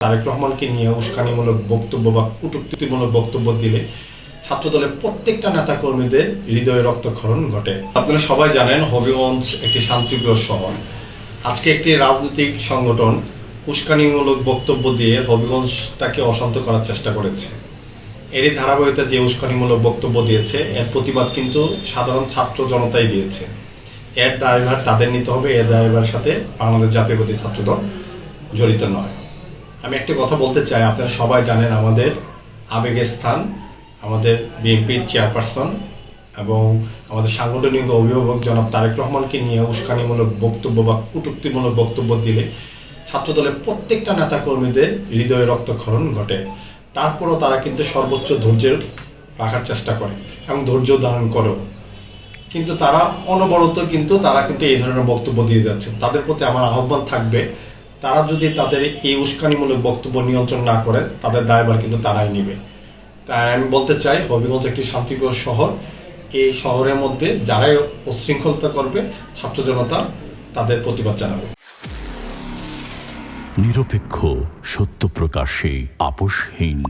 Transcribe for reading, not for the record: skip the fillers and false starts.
তারেক রহমানকে নিয়ে উস্কানিমূলক বক্তব্য বা কটূক্তিমূলক বক্তব্য দিলে ছাত্রদলের প্রত্যেকটা নেতা কর্মীদের হৃদয়ে রক্তক্ষরণ ঘটে। আপনারা সবাই জানেন হবিগঞ্জ একটি শান্তিপ্রিয় শহর। আজকে একটি রাজনৈতিক সংগঠন উস্কানিমূলক বক্তব্য দিয়ে হবিগঞ্জটাকে অশান্ত করার চেষ্টা করেছে। এরই ধারাবাহিকতা যে উস্কানিমূলক বক্তব্য দিয়েছে এর প্রতিবাদ কিন্তু সাধারণ ছাত্র জনতাই দিয়েছে। এর দায়ভার তাদের নিতে হবে, এর দায়ভার সাথে বাংলাদেশ জাতীয়তাবাদী ছাত্রদল জড়িত নয়। আমি একটা কথা বলতে চাই, আপনারা সবাই জানেন আমাদের আবেগের স্থান আমাদের বিএনপির চেয়ারপারসন এবং আমাদের সাংগঠনিক অভিভাবক জনাব তারেক রহমানকে নিয়ে উস্কানিমূলক বক্তব্য বা কটূক্তিমূলক বক্তব্য দিলে ছাত্রদলের প্রত্যেকটা নেতা কর্মীদের হৃদয়ে রক্তক্ষরণ ঘটে। তারপরও তারা কিন্তু সর্বোচ্চ ধৈর্য রাখার চেষ্টা করে এবং ধৈর্য ধারণ করেও, কিন্তু তারা অনবরত তারা এই ধরনের বক্তব্য দিয়ে যাচ্ছে। তাদের প্রতি আমার আহ্বান থাকবে, তারা যদি তাদের এই উস্কানিমূলক বক্তব্য নিয়ন্ত্রণ না করে তাদের দায়ভার কিন্তু তারাই নিবে। তাই আমি বলতে চাই হবিগঞ্জ একটি শান্তিপ্রিয় শহর। এই শহরের মধ্যে যারাই উচ্ছৃঙ্খলতা করবে ছাত্র জনতা তাদের প্রতিবাদ জানাবে। নিরপেক্ষ, সত্য প্রকাশে আপোষহীন।